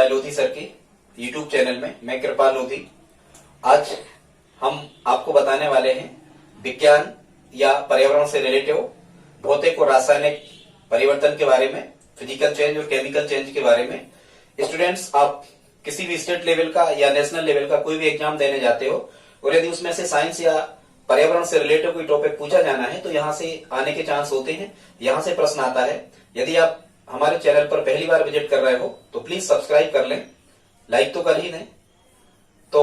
Bye Lodhi sir के YouTube channel में। मैं कृपाल लोधी। आज हम आपको बताने वाले हैं विज्ञान या पर्यावरण से रिलेटेड भौतिक और रासायनिक परिवर्तन के बारे में, फिजिकल चेंज और केमिकल चेंज के बारे में। स्टूडेंट्स, आप किसी भी स्टेट लेवल का या नेशनल लेवल का कोई भी एग्जाम देने जाते हो और यदि उसमें से साइंस या पर्यावरण से रिलेटेड कोई टॉपिक पूछा जाना है तो यहाँ से आने के चांस होते हैं, यहाँ से प्रश्न आता है। यदि आप हमारे चैनल पर पहली बार विजिट कर रहे हो तो प्लीज सब्सक्राइब कर लें, लाइक तो कर ही दें। तो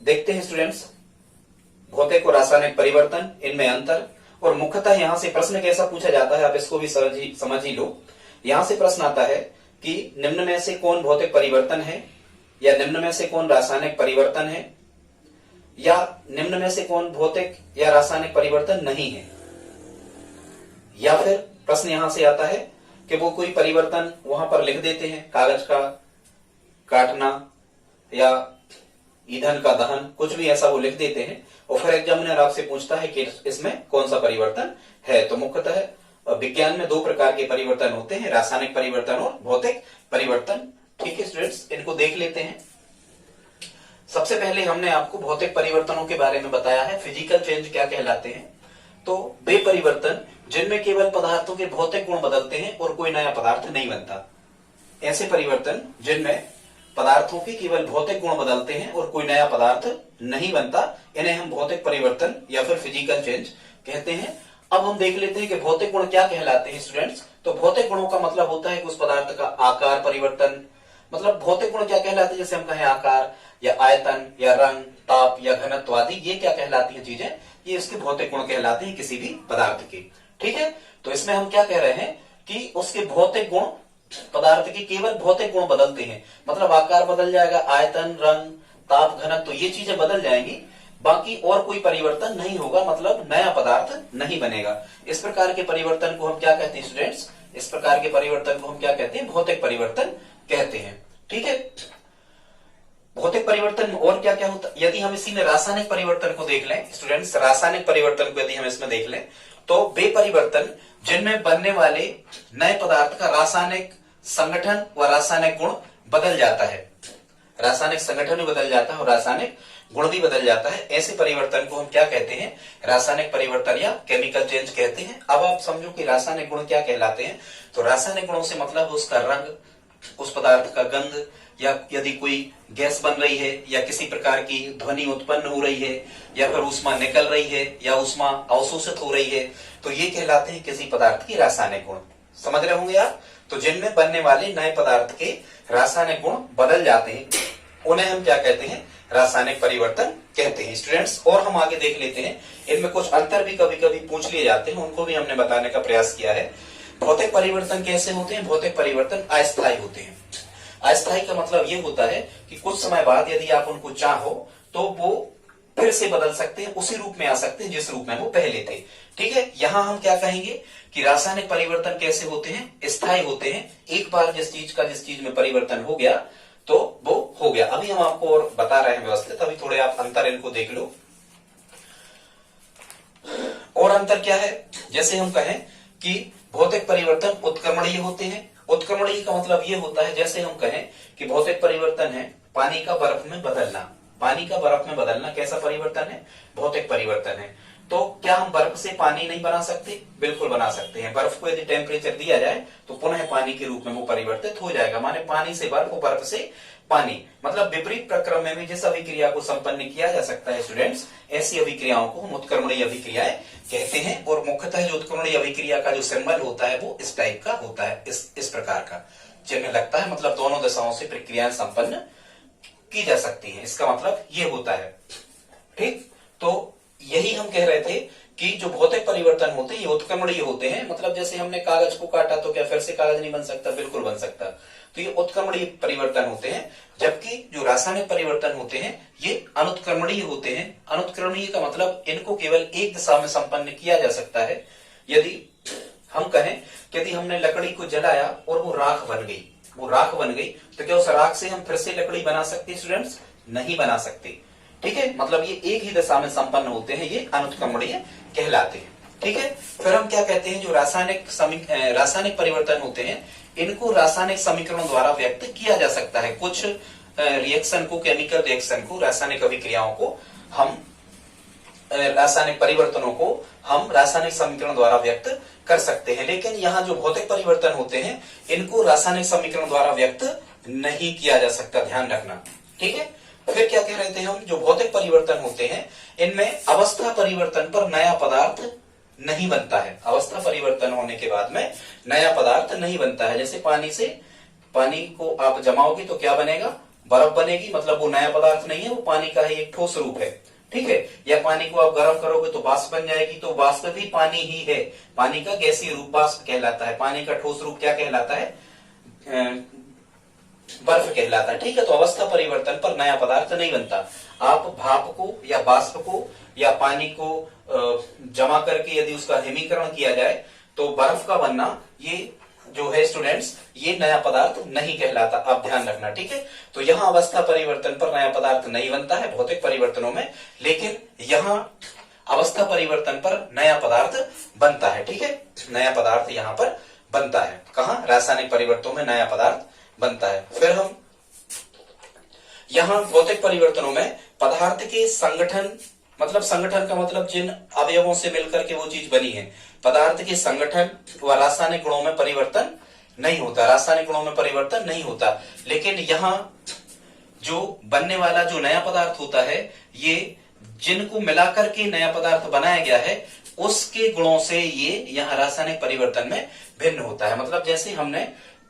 देखते हैं स्टूडेंट्स, भौतिक और रासायनिक परिवर्तन, इनमें अंतर और मुख्यतः यहाँ से प्रश्न कैसा पूछा जाता है, आप इसको भी समझ ही लो। यहाँ से प्रश्न आता है कि निम्न में से कौन भौतिक परिवर्तन है, या निम्न में से कौन रासायनिक परिवर्तन है, या निम्न में से कौन भौतिक या रासायनिक परिवर्तन नहीं है। या फिर प्रश्न यहां से आता है कि वो कोई परिवर्तन वहां पर लिख देते हैं, कागज का काटना या ईंधन का दहन, कुछ भी ऐसा वो लिख देते हैं और फिर एग्जामिनर आपसे पूछता है कि इसमें कौन सा परिवर्तन है। तो मुख्यतः विज्ञान में दो प्रकार के परिवर्तन होते हैं, रासायनिक परिवर्तन और भौतिक परिवर्तन। ठीक है स्टूडेंट्स, इनको देख लेते हैं। सबसे पहले हमने आपको भौतिक परिवर्तनों के बारे में बताया है, फिजिकल चेंज क्या कहलाते हैं। तो वे परिवर्तन जिनमें केवल पदार्थों के भौतिक गुण बदलते हैं और कोई नया पदार्थ नहीं बनता। ऐसे परिवर्तन जिनमें पदार्थों के केवल भौतिक गुण बदलते हैं और कोई नया पदार्थ नहीं बनता, इन्हें हम भौतिक परिवर्तन या फिर फिजिकल चेंज कहते हैं। अब हम देख लेते हैं कि भौतिक गुण क्या कहलाते हैं स्टूडेंट्स। तो भौतिक गुणों का मतलब होता है कि उस पदार्थ का आकार परिवर्तन, मतलब भौतिक गुण क्या कहलाते हैं, जैसे हम कहें आकार या आयतन या रंग, ताप या घनत्व आदि, ये क्या कहलाती हैं चीजें, ये इसके भौतिक गुण कहलाते हैं किसी भी पदार्थ के। ठीक है, तो इसमें हम क्या कह रहे हैं कि उसके भौतिक गुण, पदार्थ के केवल भौतिक गुण बदलते हैं, मतलब आकार बदल जाएगा, आयतन, रंग, ताप, घनत्व, तो ये चीजें बदल जाएंगी, बाकी और कोई परिवर्तन नहीं होगा, मतलब नया पदार्थ नहीं बनेगा। इस प्रकार के परिवर्तन को हम क्या कहते हैं स्टूडेंट्स, इस प्रकार के परिवर्तन को हम क्या कहते हैं, भौतिक परिवर्तन कहते हैं। ठीक है, भौतिक परिवर्तन में और क्या क्या होता है। यदि हम इसी में रासायनिक परिवर्तन को देख लें स्टूडेंट्स, रासायनिक परिवर्तन को यदि हम इसमें देख लें तो वे परिवर्तन जिनमें बनने वाले नए पदार्थ का रासायनिक संगठन व रासायनिक गुण बदल जाता है, रासायनिक संगठन भी बदल जाता है और रासायनिक गुण भी बदल जाता है, ऐसे परिवर्तन को हम क्या कहते हैं, रासायनिक परिवर्तन या केमिकल चेंज कहते हैं। अब आप समझो कि रासायनिक गुण क्या कहलाते हैं। तो रासायनिक गुणों से मतलब उसका रंग, उस पदार्थ का गंध, या यदि कोई गैस बन रही है या किसी प्रकार की ध्वनि उत्पन्न हो रही है या फिर ऊष्मा निकल रही है या ऊष्मा अवशोषित हो रही है, तो ये कहलाते हैं किसी पदार्थ की रासायनिक गुण। समझ रहे होंगे आप। तो जिनमें बनने वाले नए पदार्थ के रासायनिक गुण बदल जाते हैं उन्हें हम क्या कहते हैं, रासायनिक परिवर्तन कहते हैं स्टूडेंट्स। और हम आगे देख लेते हैं, इनमें कुछ अंतर भी कभी कभी पूछ लिए जाते हैं, उनको भी हमने बताने का प्रयास किया है। भौतिक परिवर्तन कैसे होते हैं, भौतिक परिवर्तन अस्थायी होते हैं। अस्थायी का मतलब ये होता है कि कुछ समय बाद यदि आप उनको चाहो तो वो फिर से बदल सकते हैं, उसी रूप में आ सकते हैं जिस रूप में वो पहले थे। ठीक है, यहाँ हम क्या कहेंगे कि रासायनिक परिवर्तन कैसे होते हैं, स्थायी होते हैं। एक बार जिस चीज में परिवर्तन हो गया तो वो हो गया। अभी हम आपको और बता रहे हैं व्यवस्थित, अभी थोड़े आप अंतर इनको देख लो। और अंतर क्या है, जैसे हम कहें कि भौतिक परिवर्तन उत्क्रमणीय होते हैं। उत्क्रमणीय का मतलब ये होता है, जैसे हम कहें कि भौतिक परिवर्तन है पानी का बर्फ में बदलना। पानी का बर्फ में बदलना कैसा परिवर्तन है, भौतिक परिवर्तन है। तो क्या हम बर्फ से पानी नहीं बना सकते, बिल्कुल बना सकते हैं। बर्फ को यदि टेम्परेचर दिया जाए तो पुनः पानी के रूप में वो परिवर्तित हो जाएगा, माने पानी से बर्फ, बर्फ से पानी, मतलब विपरीत प्रक्रम में भी जिस अभिक्रिया को संपन्न किया जा सकता है स्टूडेंट्स, ऐसी अभिक्रियाओं को हम उत्क्रमणीय अभिक्रियाएं कहते हैं। और मुख्यतः जो उत्क्रमणीय अभिक्रिया का जो सिंबल होता है वो इस टाइप का होता है, इस प्रकार का चिन्ह लगता है, मतलब दोनों दिशाओं से प्रक्रियाएं संपन्न की जा सकती हैं, इसका मतलब ये होता है। ठीक, तो यही हम कह रहे थे कि जो भौतिक परिवर्तन होते हैं ये उत्क्रमणीय होते हैं। मतलब जैसे हमने कागज को काटा तो क्या फिर से कागज नहीं बन सकता, बिल्कुल बन सकता। तो ये उत्क्रमणीय परिवर्तन होते हैं, जबकि जो रासायनिक परिवर्तन होते हैं ये अनुत्क्रमणीय होते हैं। अनुत्क्रमणीय का मतलब इनको केवल एक दिशा में संपन्न किया जा सकता है। यदि हम कहें कि यदि हमने लकड़ी को जलाया और वो राख बन गई, तो क्या उस राख से हम फिर से लकड़ी बना सकते हैं स्टूडेंट्स, नहीं बना सकते। ठीक है, मतलब ये एक ही दिशा में संपन्न होते हैं, ये अनुत्क्रमणीय कहलाते हैं। ठीक है, फिर हम क्या कहते हैं, जो रासायनिक परिवर्तन होते हैं इनको रासायनिक समीकरणों द्वारा व्यक्त किया जा सकता है। कुछ रिएक्शन को, केमिकल रिएक्शन को, रासायनिक अभिक्रियाओं को हम, रासायनिक परिवर्तनों को हम रासायनिक समीकरण द्वारा व्यक्त कर सकते हैं। लेकिन यहाँ जो भौतिक परिवर्तन होते हैं इनको रासायनिक समीकरण द्वारा व्यक्त नहीं किया जा सकता, ध्यान रखना, ठीक है। फिर क्या कह रहे थे हम, जो भौतिक परिवर्तन होते हैं इनमें अवस्था परिवर्तन पर नया पदार्थ नहीं बनता है। अवस्था परिवर्तन होने के बाद में नया पदार्थ नहीं बनता है। जैसे पानी को आप जमाओगे तो क्या बनेगा, बर्फ बनेगी, मतलब वो नया पदार्थ नहीं है, वो पानी का ही एक ठोस रूप है, ठीक है। या पानी को आप गर्म करोगे तो वाष्प बन जाएगी, तो वाष्प भी पानी ही है, पानी का गैसीय रूप वाष्प कहलाता है। पानी का ठोस रूप क्या कहलाता है, बर्फ कहलाता है, ठीक है। तो अवस्था परिवर्तन पर नया पदार्थ नहीं बनता। आप भाप को या वाष्प को या पानी को जमा करके यदि उसका हिमीकरण किया जाए तो बर्फ का बनना, ये जो है स्टूडेंट्स, ये नया पदार्थ नहीं कहलाता, आप ध्यान रखना, ठीक है। तो यहाँ अवस्था परिवर्तन पर नया पदार्थ नहीं बनता है भौतिक परिवर्तनों में, लेकिन यहाँ अवस्था परिवर्तन पर नया पदार्थ बनता है, ठीक है। नया पदार्थ यहाँ पर बनता है, कहाँ, रासायनिक परिवर्तनों में नया पदार्थ बनता है। फिर हम यहाँ भौतिक परिवर्तनों में पदार्थ के संगठन, मतलब संगठन का मतलब जिन अवयवों से मिलकर के वो चीज बनी है, पदार्थ के संगठन व रासायनिक गुणों में परिवर्तन नहीं होता, रासायनिक गुणों में परिवर्तन नहीं होता। लेकिन यहाँ जो बनने वाला जो नया पदार्थ होता है, ये जिनको मिलाकर के नया पदार्थ बनाया गया है उसके गुणों से ये यहाँ रासायनिक परिवर्तन में भिन्न होता है। मतलब जैसे हमने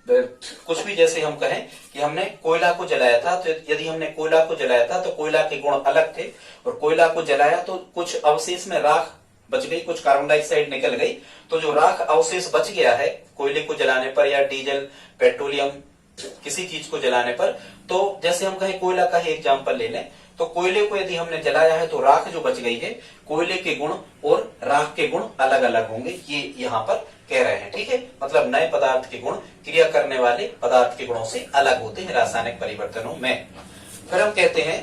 कुछ भी, जैसे हम कहें कि हमने कोयला को जलाया था, तो यदि हमने कोयला को जलाया था तो कोयला के गुण अलग थे, और कोयला को जलाया तो कुछ अवशेष में राख बच गई, कुछ कार्बन डाइऑक्साइड निकल गई, तो जो राख अवशेष बच गया है कोयले को जलाने पर या डीजल, पेट्रोलियम, किसी चीज को जलाने पर, तो जैसे हम कहें कोयला का ही एग्जाम्पल ले लें, तो कोयले को यदि हमने जलाया है तो राख जो बच गई है, कोयले के गुण और राख के गुण अलग अलग होंगे, ये यहाँ पर कह रहे हैं, ठीक है। मतलब नए पदार्थ के गुण क्रिया करने वाले पदार्थ के गुणों से अलग होते हैं रासायनिक परिवर्तनों में। फिर हम कहते हैं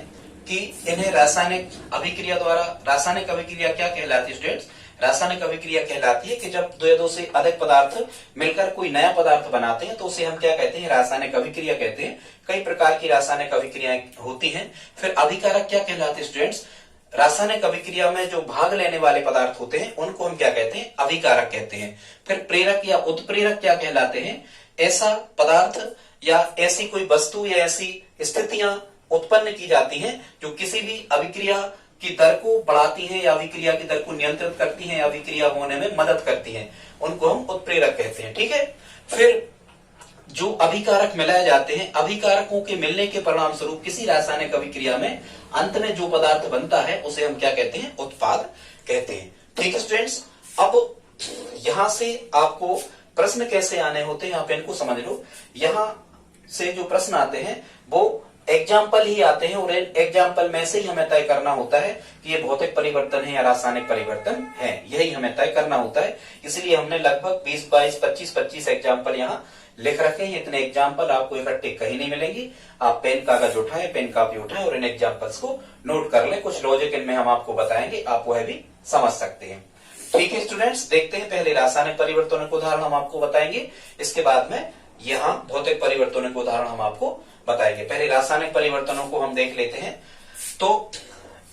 कि इन्हें रासायनिक अभिक्रिया द्वारा, रासायनिक अभिक्रिया क्या कहलाती है स्टूडेंट्स, रासायनिक अभिक्रिया कहलाती है कि जब दो या दो से अधिक पदार्थ मिलकर कोई नया पदार्थ बनाते हैं तो उसे हम क्या कहते हैं, रासायनिक अभिक्रिया कहते हैं। कई प्रकार की रासायनिक अभिक्रियाएं होती हैं। फिर अभिकारक क्या कहलाते हैं स्टूडेंट्स, रासायनिक अभिक्रिया में जो भाग लेने वाले पदार्थ होते हैं उनको हम क्या कहते हैं, अभिकारक कहते हैं। फिर प्रेरक या उत्प्रेरक क्या कहलाते हैं, ऐसा पदार्थ या ऐसी कोई वस्तु या ऐसी स्थितियां उत्पन्न की जाती हैं जो किसी भी अभिक्रिया की दर को बढ़ाती हैं या अभिक्रिया की दर को नियंत्रित करती हैं या अभिक्रिया होने में मदद करती हैं, उनको हम उत्प्रेरक कहते हैं, ठीक है। फिर जो अभिकारक मिलाए जाते हैं, अभिकारकों के मिलने के परिणाम स्वरूप किसी रासायनिक अभिक्रिया में अंत में जो पदार्थ बनता है उसे हम क्या कहते हैं, उत्पाद कहते हैं, ठीक है स्टूडेंट्स। अब यहां से आपको प्रश्न कैसे आने होते हैं, आप इनको समझ लो। यहां से जो प्रश्न आते हैं वो एग्जाम्पल ही आते हैं, और एग्जाम्पल में से ही हमें तय करना होता है कि ये भौतिक परिवर्तन है या रासायनिक परिवर्तन है, यही हमें तय करना होता है। इसलिए हमने लगभग 20, 22, 25 एग्जाम्पल यहाँ लिख रखे हैं। इतने एग्जाम्पल आपको इकट्ठे कहीं नहीं मिलेंगे। आप पेन कागज उठाएं, पेन कापी उठाएं और इन एग्जाम्पल्स को नोट कर लें। कुछ लॉजिक इनमें हम आपको बताएंगे, आप वह भी समझ सकते हैं, ठीक है स्टूडेंट्स। देखते हैं, पहले रासायनिक परिवर्तनों के उदाहरण हम आपको बताएंगे, इसके बाद में यहाँ भौतिक परिवर्तनों के उदाहरण हम आपको बताएंगे। पहले रासायनिक परिवर्तनों को हम देख लेते हैं। तो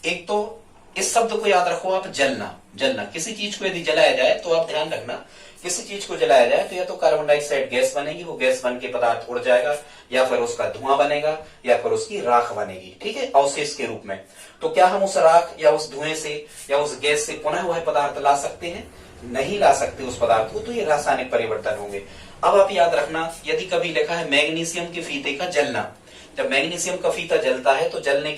एक तो इस शब्द को याद रखो आप, जलना। जलना, किसी चीज को यदि जलाया जाए तो आप ध्यान रखना, किसी चीज को जलाया जाए तो या तो कार्बन डाइऑक्साइड गैस बनेगी, वो गैस बन के पदार्थ उड़ जाएगा, या फिर उसका धुआं बनेगा, या फिर उसकी राख बनेगी, ठीक है, अवशेष के रूप में। तो क्या हम उस राख या उस धुएं से या उस गैस से पुनः वह पदार्थ ला सकते हैं? नहीं ला सकते उस पदार्थ को, तो ये रासायनिक परिवर्तन होंगे। अब आप याद रखना, यदि कभी लिखा है मैग्नीशियम के फीते का जलना, जब मैग्नीशियम का फीता जलता है तो जलने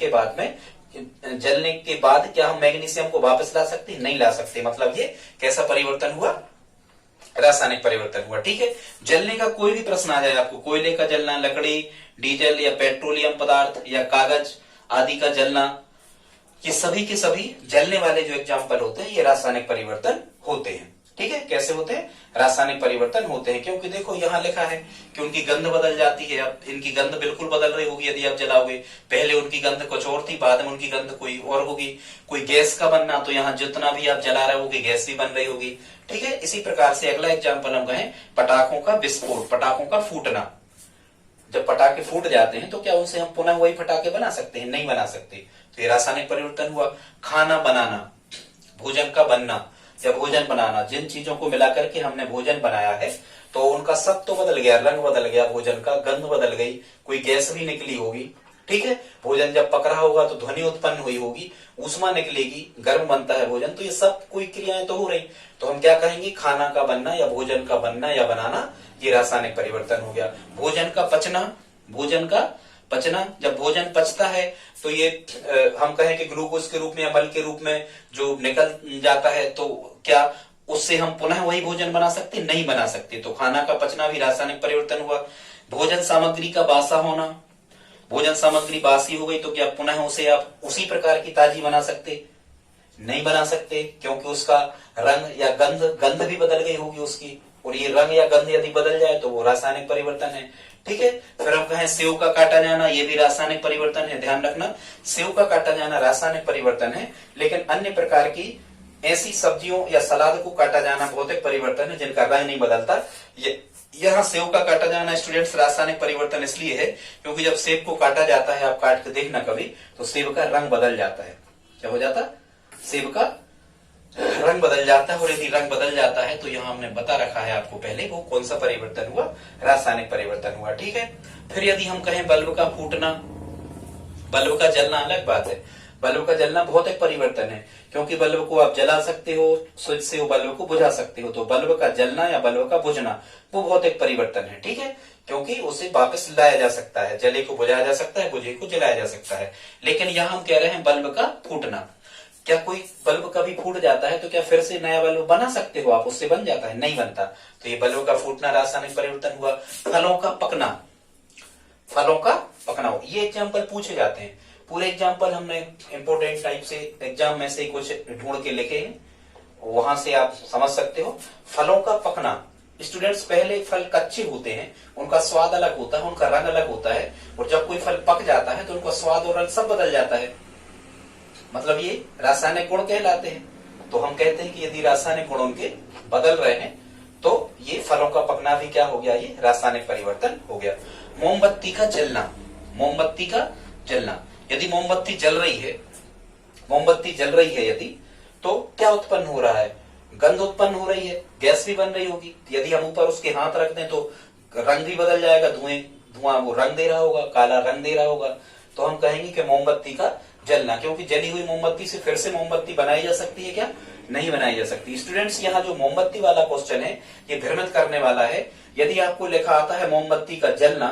के बाद क्या हम मैग्नीशियम को वापस ला सकते हैं? नहीं ला सकते। मतलब ये कैसा परिवर्तन हुआ? रासायनिक परिवर्तन हुआ, ठीक है। जलने का कोई भी प्रश्न आ जाए आपको, कोयले का जलना, लकड़ी, डीजल या पेट्रोलियम पदार्थ या कागज आदि का जलना, ये सभी के सभी जलने वाले जो एग्जाम्पल होते हैं ये रासायनिक परिवर्तन होते हैं, ठीक है, कैसे होते हैं, रासायनिक परिवर्तन होते हैं। क्योंकि देखो यहाँ लिखा है कि उनकी गंध बदल जाती है। अब इनकी गंध बिल्कुल बदल रही होगी यदि आप जलाओगे। पहले उनकी गंध कुछ और थी, बाद में उनकी गंध कोई और होगी। कोई गैस का बनना, तो यहाँ जितना भी आप जला रहे होगे गैस भी बन रही होगी। ठीक है, इसी प्रकार से अगला एग्जाम्पल हम कहें पटाखों का विस्फोट, पटाखों का फूटना। जब पटाखे फूट जाते हैं तो क्या उनसे हम पुनः वही पटाखे बना सकते हैं? नहीं बना सकते। तो ये रासायनिक परिवर्तन हुआ। खाना बनाना, भोजन का बनना या भोजन बनाना, जिन चीजों को मिलाकर के हमने भोजन बनाया है तो उनका सब तो बदल गया, रंग बदल गया भोजन का, गंध बदल गई, कोई गैस भी निकली होगी। ठीक है, भोजन जब पक रहा होगा तो ध्वनि उत्पन्न हुई होगी, ऊष्मा निकलेगी, गर्म बनता है भोजन, तो ये सब कोई क्रियाएं तो हो रही। तो हम क्या कहेंगे, खाना का बनना या भोजन का बनना या बनाना, ये रासायनिक परिवर्तन हो गया। भोजन का पचना, भोजन का पचना, जब भोजन पचता है तो ये हम कहें कि ग्लूकोज के रूप में या मल के रूप में जो निकल जाता है, तो क्या उससे हम पुनः वही भोजन बना सकते? नहीं बना सकते। तो खाना का पचना भी रासायनिक परिवर्तन हुआ। भोजन सामग्री का बासा होना, भोजन सामग्री बासी हो गई तो क्या पुनः उसे आप उसी प्रकार की ताजी बना सकते? नहीं बना सकते, क्योंकि उसका रंग या गंध भी बदल गई होगी उसकी, और ये रंग या गंध यदि बदल जाए तो वो रासायनिक परिवर्तन है। ठीक है, फिर हम कहें सेव का काटा जाना, ये भी रासायनिक परिवर्तन है। ध्यान रखना, सेव का काटा जाना रासायनिक परिवर्तन है, लेकिन अन्य प्रकार की ऐसी सब्जियों या सलाद को काटा जाना भौतिक परिवर्तन है जिनका रंग नहीं बदलता। यहाँ सेव का काटा जाना स्टूडेंट्स रासायनिक परिवर्तन इसलिए है क्योंकि जब सेब को काटा जाता है, आप काट के देखना कभी, तो सेब का रंग बदल जाता है। क्या हो जाता? सेब का रंग बदल जाता है, और यदि रंग बदल जाता है तो यहाँ हमने बता रखा है आपको पहले, वो कौन सा परिवर्तन हुआ, रासायनिक परिवर्तन हुआ। ठीक है, फिर यदि हम कहें बल्ब का फूटना, बल्ब का जलना अलग बात है। बल्ब का जलना भौतिक परिवर्तन है, क्योंकि बल्ब को आप जला सकते हो, स्विच से वो बल्ब को बुझा सकते हो। तो बल्ब का जलना या बल्ब का बुझना वो भौतिक परिवर्तन है। ठीक है, क्योंकि उसे वापस लाया जा सकता है, जले को बुझाया जा सकता है, बुझे को जलाया जा सकता है। लेकिन यहाँ हम कह रहे हैं बल्ब का फूटना। क्या कोई बल्ब कभी फूट जाता है तो क्या फिर से नया बल्ब बना सकते हो आप? उससे बन जाता है? नहीं बनता। तो ये बल्ब का फूटना रासायनिक परिवर्तन हुआ। फलों का पकना, फलों का पकना, ये एग्जाम्पल पूछे जाते हैं। पूरे एग्जाम्पल हमने इंपोर्टेंट टाइप से एग्जाम में से कुछ ढूंढ के लिखे हैं, वहां से आप समझ सकते हो। फलों का पकना, स्टूडेंट्स पहले फल कच्चे होते हैं, उनका स्वाद अलग होता है, उनका रंग अलग होता है, और जब कोई फल पक जाता है तो उनका स्वाद और रंग सब बदल जाता है। मतलब ये रासायनिक गुण कहलाते हैं। तो हम कहते हैं कि यदि रासायनिक गुण उनके बदल रहे हैं तो ये फलों का पकना भी क्या हो गया, ये रासायनिक परिवर्तन हो गया। मोमबत्ती का जलना, मोमबत्ती का जलना, यदि मोमबत्ती जल रही है, मोमबत्ती जल रही है यदि, तो क्या उत्पन्न हो रहा है? गंध उत्पन्न हो रही है, गैस भी बन रही होगी। यदि हम ऊपर उसके हाथ रख दें तो रंग भी बदल जाएगा, धुआं वो रंग दे रहा होगा, काला रंग दे रहा होगा। तो हम कहेंगे कि मोमबत्ती का जलना, क्योंकि जली हुई मोमबत्ती से फिर से मोमबत्ती बनाई जा सकती है क्या? नहीं बनाई जा सकती। स्टूडेंट्स यहाँ जो मोमबत्ती वाला क्वेश्चन है ये भ्रमित करने वाला है। यदि आपको लिखा आता है मोमबत्ती का जलना,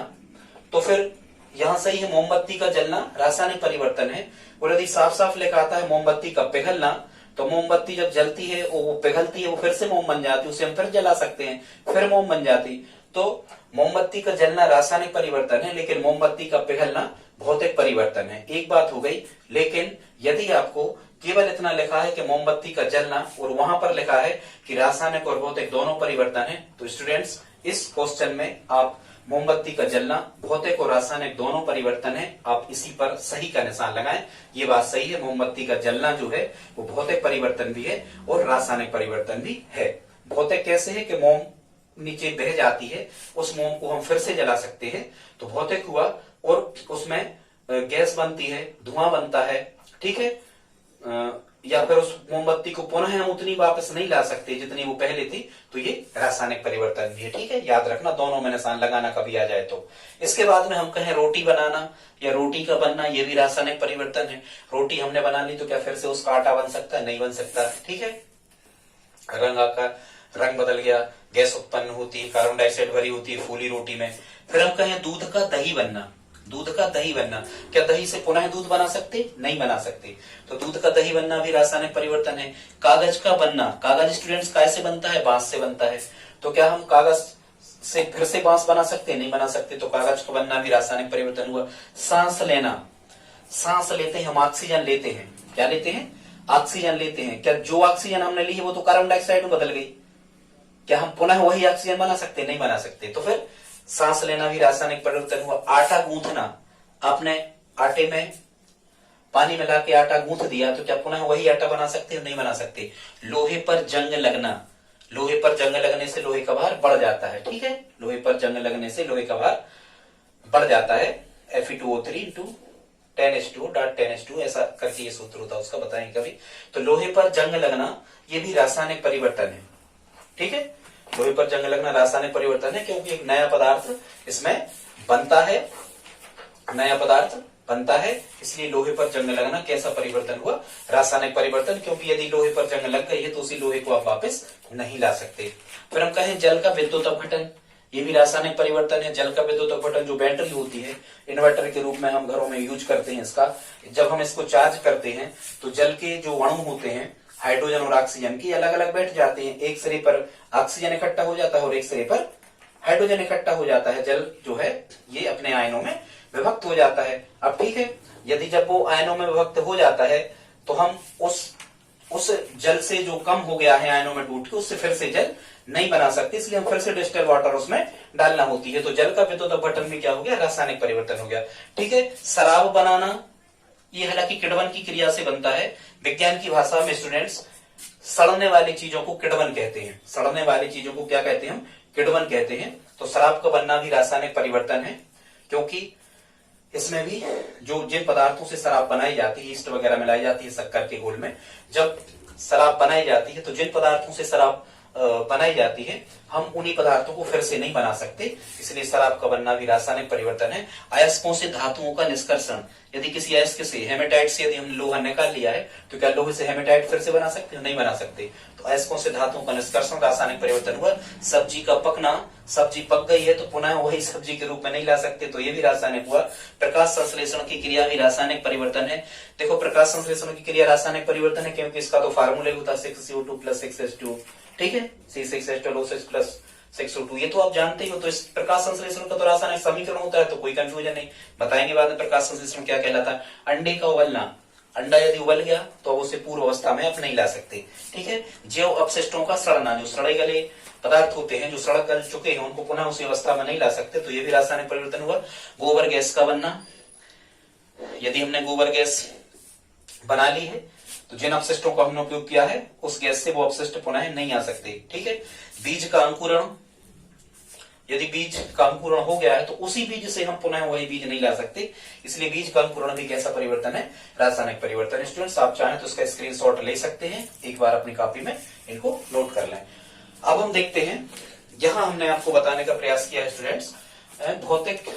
तो फिर यहाँ सही है मोमबत्ती का जलना रासायनिक परिवर्तन है। और यदि साफ साफ लिखा आता है मोमबत्ती का पिघलना, तो मोमबत्ती जब जलती है वो पिघलती है, वो फिर से मोम बन जाती है, उसे हम फिर जला सकते हैं, फिर मोम बन जाती। तो मोमबत्ती का जलना रासायनिक परिवर्तन है, लेकिन मोमबत्ती का पिघलना भौतिक परिवर्तन है। एक बात हो गई। लेकिन यदि आपको केवल इतना लिखा है कि मोमबत्ती का जलना और वहां पर लिखा है कि रासायनिक और भौतिक दोनों परिवर्तन है, तो स्टूडेंट्स इस क्वेश्चन में आप मोमबत्ती का जलना भौतिक और रासायनिक दोनों परिवर्तन है, आप इसी पर सही का निशान लगाएं। ये बात सही है, मोमबत्ती का जलना जो है वो भौतिक परिवर्तन भी है और रासायनिक परिवर्तन भी है। भौतिक कैसे है कि मोम नीचे बह जाती है, उस मोम को हम फिर से जला सकते हैं, तो भौतिक हुआ। और उसमें गैस बनती है, धुआं बनता है, ठीक है, या फिर उस मोमबत्ती को पुनः हम उतनी वापस नहीं ला सकते जितनी वो पहले थी, तो ये रासायनिक परिवर्तन भी है। ठीक है, याद रखना, दोनों में निशान लगाना कभी आ जाए तो। इसके बाद में हम कहें रोटी बनाना या रोटी का बनना, ये भी रासायनिक परिवर्तन है। रोटी हमने बना ली तो क्या फिर से उसका आटा बन सकता है? नहीं बन सकता। ठीक है, रंग बदल गया, गैस उत्पन्न होती है, कार्बन डाइऑक्साइड भरी होती है फूली रोटी में। फिर हम कहें दूध का दही बनना, दूध का दही बनना, क्या दही से पुनः दूध बना सकते? नहीं बना सकते। तो दूध का दही बनना भी रासायनिक परिवर्तन है। कागज का बनना, कागज स्टूडेंट्स कैसे बनता है? बांस से बनता है। तो क्या हम कागज से फिर से बांस बना सकते? नहीं बना सकते। तो कागज का बनना भी रासायनिक परिवर्तन हुआ। सांस लेना, सांस लेते हैं हम, ऑक्सीजन लेते हैं। क्या लेते हैं? ऑक्सीजन लेते हैं। क्या जो ऑक्सीजन हमने ली है वो तो कार्बन डाइऑक्साइड में बदल गई? क्या हम पुनः वही ऑक्सीजन बना सकते? नहीं बना सकते। तो फिर सांस लेना भी रासायनिक परिवर्तन हुआ। आटा गूंथना, आपने आटे में पानी मिला के आटा गूंथ दिया, तो क्या पुनः वही आटा बना सकते हैं? नहीं बना सकते। लोहे पर जंग लगना, लोहे पर जंग लगने से लोहे का भार बढ़ जाता है, ठीक है, लोहे पर जंग लगने से लोहे का भार बढ़ जाता है। Fe2O3 इंटू 10H2 ऐसा करके ये सूत्र होता है उसका, बताएंगे कभी। तो लोहे पर जंग लगना ये भी रासायनिक परिवर्तन है, ठीक है, लोहे पर जंग लगना रासायनिक परिवर्तन है, क्योंकि एक नया पदार्थ इसमें बनता है, नया पदार्थ बनता है, इसलिए लोहे पर जंग लगना कैसा परिवर्तन हुआ? रासायनिक परिवर्तन, क्योंकि यदि लोहे पर जंग लग गई है तो उसी लोहे को आप वापस नहीं ला सकते। फिर हम कहें जल का विद्युत अपघटन, ये भी रासायनिक परिवर्तन है। जल का विद्युत अपघटन, जो बैटरी होती है, इन्वर्टर के रूप में हम घरों में यूज करते हैं इसका, जब हम इसको चार्ज करते हैं तो जल के जो अणु होते हैं हाइड्रोजन और ऑक्सीजन की अलग अलग बैठ जाते हैं। एक सिरे पर ऑक्सीजन इकट्ठा हो जाता है और एक सिरे पर हाइड्रोजन इकट्ठा हो जाता है। जल जो है ये अपने आयनों में विभक्त हो जाता है। अब ठीक है, यदि जब वो आयनों में विभक्त हो जाता है तो हम उस जल से जो कम हो गया है आयनों में टूट के, उससे फिर से जल नहीं बना सकते, इसलिए हम फिर से डिस्टिल वाटर उसमें डालना होती है। तो जल का विद्युत अपघटन भी क्या हो गया? रासायनिक परिवर्तन हो गया, ठीक है। शराब बनाना, ये हालांकि किण्वन की क्रिया से बनता है। विज्ञान की भाषा में स्टूडेंट्स सड़ने वाली चीजों को किण्वन कहते हैं। सड़ने वाली चीजों को क्या कहते हैं? हम किण्वन कहते हैं। तो शराब का बनना भी रासायनिक परिवर्तन है, क्योंकि इसमें भी जो जिन पदार्थों से शराब बनाई जाती है, ईस्ट वगैरह मिलाई जाती है शक्कर के घोल में, जब शराब बनाई जाती है तो जिन पदार्थों से शराब बनाई जाती है हम उन्हीं पदार्थों को फिर से नहीं बना सकते, इसलिए शराब का बनना भी रासायनिक परिवर्तन है। अयस्कों से धातुओं का निष्कर्षण, यदि किसी अयस्क से हेमेटाइट से यदि हम लोहा निकाल लिया है तो क्या लोहे से हेमेटाइट फिर से बना सकते हैं? नहीं बना सकते। तो अयस्कों से धातुओं का निष्कर्षण रासायनिक परिवर्तन हुआ। सब्जी का पकना, सब्जी पक गई है तो पुनः वही सब्जी के रूप में नहीं ला सकते, तो ये भी रासायनिक हुआ। प्रकाश संश्लेषण की क्रिया भी रासायनिक परिवर्तन है। देखो प्रकाश संश्लेषण की क्रिया रासायनिक परिवर्तन है, क्योंकि इसका तो फार्मूला होता है 6CO2 + 6H2, ठीक है, C6H12O6 + 6O2, ये तो आप जानते ही हो। तो इस प्रकाश संश्लेषण का तो रासायनिक समीकरण होता है, तो कोई कंफ्यूजन नहीं। बताएंगे बाद में प्रकाश संश्लेषण क्या कहलाता है। अंडे का उबलना, अंडा यदि उबल गया तो उसे पूर्व अवस्था में आप नहीं ला सकते, ठीक है। जैव अपशिष्टों का सड़ना, जो सड़े गले पदार्थ होते हैं जो सड़क गल चुके हैं उनको पुनः उसी अवस्था में नहीं ला सकते, तो ये भी रासायनिक परिवर्तन हुआ। गोबर गैस का बनना, यदि हमने गोबर गैस बना ली है तो जिन अपशिष्टों का हमने उपयोग किया है उस गैस से वो अपशिष्ट पुनः नहीं आ सकते, ठीक है। बीज का अंकुरण, यदि बीज का अंकुरण हो गया है तो उसी बीज से हम पुनः वही बीज नहीं ला सकते, इसलिए बीज का अंकुरण भी कैसा परिवर्तन है? रासायनिक परिवर्तन। स्टूडेंट्स आप चाहें तो इसका स्क्रीनशॉट ले सकते हैं, एक बार अपनी कॉपी में इनको नोट कर लें। अब हम देखते हैं, यहां हमने आपको बताने का प्रयास किया है स्टूडेंट्स भौतिक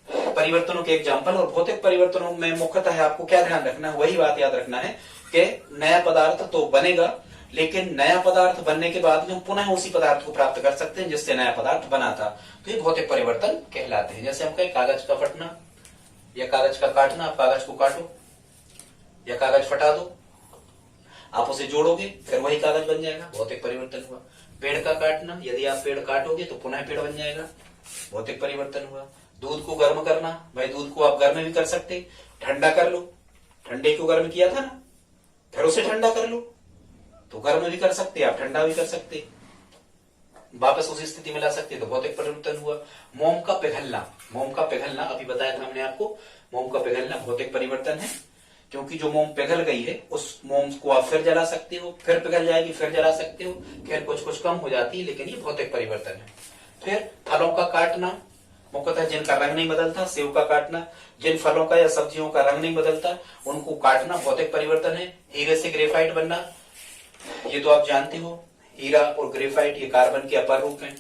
परिवर्तनों के एग्जाम्पल, और भौतिक परिवर्तनों में मुख्यतः आपको क्या ध्यान रखना है? वही बात याद रखना है कि नया पदार्थ तो बनेगा, लेकिन नया पदार्थ बनने के बाद में हम पुनः उसी पदार्थ को प्राप्त कर सकते हैं जिससे नया पदार्थ बना था, तो ये भौतिक परिवर्तन कहलाते हैं। जैसे हम कहें कागज का फटना या कागज का काटना, आप कागज को काटो या कागज फटा दो, आप उसे जोड़ोगे फिर वही कागज बन जाएगा, भौतिक परिवर्तन हुआ। पेड़ का काटना, यदि आप पेड़ काटोगे तो पुनः पेड़ बन जाएगा, भौतिक परिवर्तन हुआ। दूध को गर्म करना, भाई दूध को आप गर्म भी कर सकते, ठंडा कर लो, ठंडे को गर्म किया था ना, फिर उसे ठंडा कर लो, तो गर्म भी कर सकते, आप ठंडा भी कर सकते, वापस उसी स्थिति में ला सकते, तो भौतिक परिवर्तन हुआ। मोम का पिघलना, मोम का पिघलना अभी बताया था हमने आपको, मोम का पिघलना भौतिक परिवर्तन है, क्योंकि जो मोम पिघल गई है उस मोम को आप फिर जला सकते हो, फिर पिघल जाएगी फिर जला सकते हो, खैर कुछ कम हो जाती है, लेकिन ये भौतिक परिवर्तन है। फिर फलों का काटना, मुख्यतः जिनका रंग नहीं बदलता, सेव का काटना, जिन फलों का या सब्जियों का रंग नहीं बदलता उनको काटना भौतिक परिवर्तन है। हीरे से ग्रेफाइट बनना, ये तो आप जानते हो, हीरा और ग्रेफाइट ये कार्बन के अपर रूप हैं।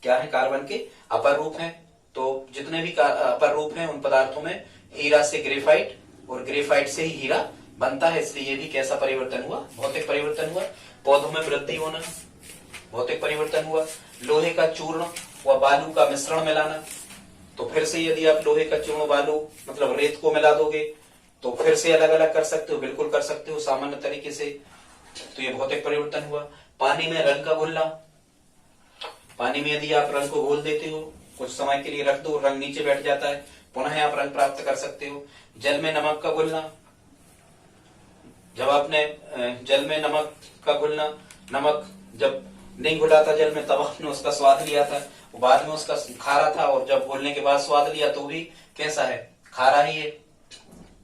क्या है? कार्बन के अपर रूप हैं। तो जितने भी अपर रूप हैं उन पदार्थों में हीरा से ग्रेफाइट और ग्रेफाइट से ही हीरा बनता है, इसलिए ये भी कैसा परिवर्तन हुआ? भौतिक परिवर्तन हुआ। पौधों में वृद्धि होना, भौतिक परिवर्तन हुआ। लोहे का चूर्ण व बालू का मिश्रण मिलाना, तो फिर से यदि आप लोहे का चूर्ण बालू मतलब रेत को मिला दोगे तो फिर से अलग अलग कर सकते हो, बिल्कुल कर सकते हो सामान्य तरीके से, तो ये भौतिक परिवर्तन हुआ। पानी में रंग का घुलना, पानी में यदि आप रंग को घोल देते हो, कुछ समय के लिए रख दो, रंग नीचे बैठ जाता है, पुनः आप रंग प्राप्त कर सकते हो। जल में नमक का घुलना, जब आपने जल में नमक का घुलना नमक जब नहीं घुला था जल में तब आपने उसका स्वाद लिया था, वो बाद में उसका खारा था, और जब घोलने के बाद स्वाद लिया तो भी कैसा है, खारा ही है।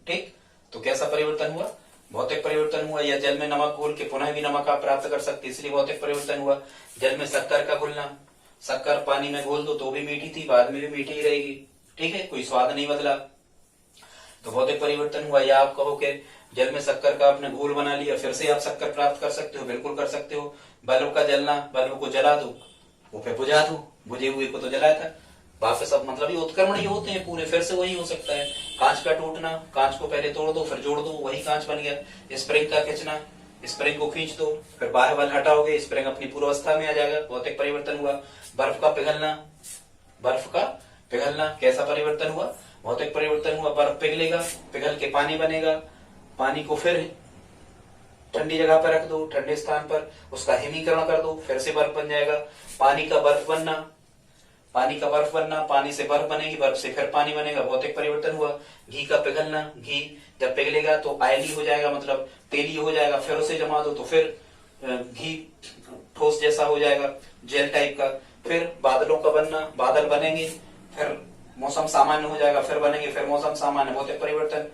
ठीक, तो कैसा परिवर्तन हुआ, भौतिक परिवर्तन हुआ। या जल में नमक घोल के पुनः भी नमक आप प्राप्त कर सकते, इसलिए भौतिक परिवर्तन हुआ। जल में शक्कर का घुलना, शक्कर पानी में घोल दो तो भी मीठी थी, बाद में भी मीठी ही रहेगी। ठीक है, कोई स्वाद नहीं बदला, तो भौतिक परिवर्तन हुआ। या आप कहो कि जल में शक्कर का आपने घोल बना लिया, फिर से आप शक्कर प्राप्त कर सकते हो, बिल्कुल कर सकते हो। बल्ब का जलना, बल्ब को जला दो, वो फिर बुझा दो, बुझे हुए को तो जलाया था, वापस अब मतलब ये उत्क्रमण ही होते हैं पूरे, फिर से वही हो सकता है। कांच का टूटना, कांच को पहले तोड़ दो फिर जोड़ दो, वही कांच बन गया। स्प्रिंग का खींचना, स्प्रिंग को खींच दो, फिर बाहर बल हटाओगे, स्प्रिंग अपनी पूर्वावस्था में आ जाएगा, भौतिक परिवर्तन हुआ। बर्फ का पिघलना, बर्फ का पिघलना, कैसा परिवर्तन हुआ, भौतिक परिवर्तन हुआ। बर्फ पिघलेगा, पिघल के पानी बनेगा, पानी को फिर ठंडी जगह पर रख दो, ठंडे स्थान पर उसका हिमीकरण कर दो, फिर से बर्फ बन जाएगा। पानी का बर्फ बनना, पानी का बर्फ बनना, पानी से बर्फ बनेगी, बर्फ से फिर पानी बनेगा, भौतिक परिवर्तन हुआ। घी का पिघलना, घी जब पिघलेगा तो आयली हो जाएगा, मतलब तेली हो जाएगा, फिर उसे जमा दो तो फिर घी ठोस जैसा हो जाएगा, जेल टाइप का। फिर बादलों का बनना, बादल बनेंगे, फिर मौसम सामान्य हो जाएगा, फिर बनेंगे, फिर मौसम सामान्य, भौतिक परिवर्तन।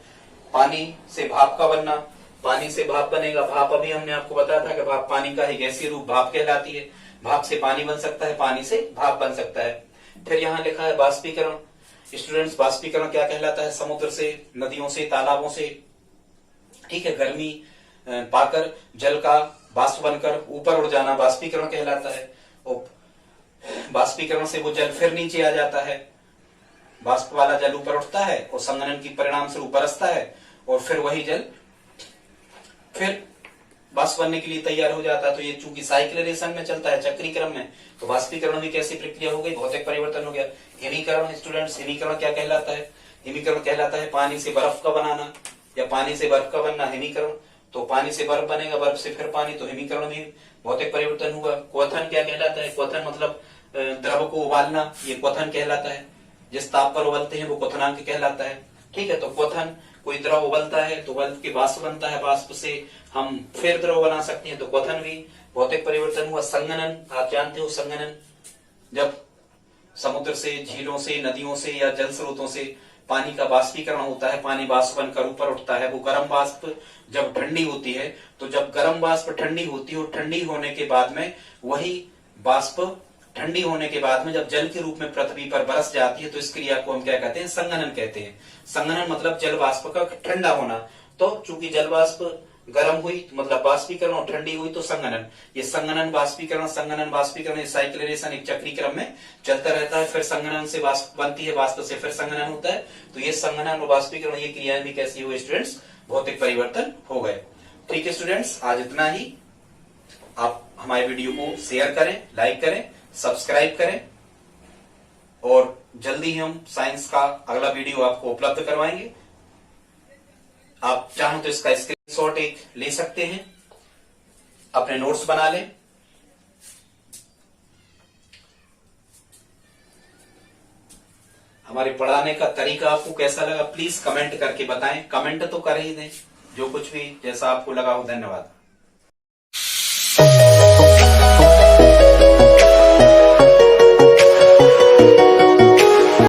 पानी से भाप का बनना, पानी से भाप बनेगा, भाप अभी हमने आपको बताया था कि भाप पानी का ही गैसीय रूप भाप कहलाती है। भाप से पानी बन सकता है, पानी से भाप बन सकता है। फिर यहाँ लिखा है बाष्पीकरण। स्टूडेंट्स, बाष्पीकरण क्या कहलाता है, समुद्र से, नदियों से, तालाबों से, ठीक है, गर्मी पाकर जल का बाष्प बनकर ऊपर उड़ जाना बाष्पीकरण कहलाता है। और बाष्पीकरण से वो जल फिर नीचे आ जाता है, बाष्प वाला जल ऊपर उठता है और संघनन की परिणाम से ऊपर बरसता है, और फिर वही जल फिर बाष्प बनने के लिए तैयार हो जाता है। तो ये चूंकि साइक्लेशन में चलता है, चक्रीय क्रम में, तो बाष्पीकरण भी कैसी प्रक्रिया हो गई, भौतिक परिवर्तन हो गया। हिमीकरण, स्टूडेंट्स, हिमीकरण क्या कहलाता है, हिमीकरण कहलाता है पानी से बर्फ का बनाना या पानी से बर्फ का बनना, हिमीकरण। तो पानी से बर्फ बनेगा, बर्फ से फिर पानी, तो हिमीकरण भी भौतिक परिवर्तन हुआ। क्वथन क्या कहलाता है, क्वथन मतलब द्रव को उबालना, ये क्वथन कहलाता है। जिस ताप पर उबलते हैं वो क्वथनांक कहलाता है। ठीक है, तो क्वथन, कोई द्रव उबलता है तो उबल के वाष्प बनता है, वाष्प से हम फिर द्रव बना सकते हैं, तो क्वथन भी भौतिक परिवर्तन हुआ। संघनन, आप जानते हो संघनन, जब समुद्र से, झीलों से, नदियों से या जल स्रोतों से पानी का बाष्पीकरण होता है, पानी वाष्प बनकर ऊपर उठता है, वो गर्म वाष्प जब ठंडी होती है, तो जब गर्म वाष्प ठंडी होती है और ठंडी होने के बाद में वही वाष्प ठंडी होने के बाद में जब जल के रूप में पृथ्वी पर बरस जाती है, तो इस क्रिया को हम क्या कहते हैं, संघनन कहते हैं। संघनन मतलब जल वाष्प का ठंडा होना। तो चूंकि जल वाष्प गर्म हुई मतलब बाष्पीकरण और ठंडी हुई तो संघनन। ये संघनन बाष्पीकरण, संघनन बाष्पीकरण, ये साइक्लेशन एक चक्रीय क्रम में चलता रहता है। फिर संघनन से वाष्प बनती है, वाष्प से फिर संघनन होता है। तो ये संघनन और बाष्पीकरण, ये क्रियाएं भी कैसी हुई स्टूडेंट्स, भौतिक परिवर्तन हो गए। ठीक है स्टूडेंट्स, आज इतना ही। आप हमारे वीडियो को शेयर करें, लाइक करें, सब्सक्राइब करें, और जल्दी ही हम साइंस का अगला वीडियो आपको उपलब्ध करवाएंगे। आप चाहें तो इसका स्क्रीनशॉट एक ले सकते हैं, अपने नोट्स बना लें। हमारे पढ़ाने का तरीका आपको कैसा लगा प्लीज कमेंट करके बताएं। कमेंट तो कर ही दें, जो कुछ भी जैसा आपको लगा हो। धन्यवाद।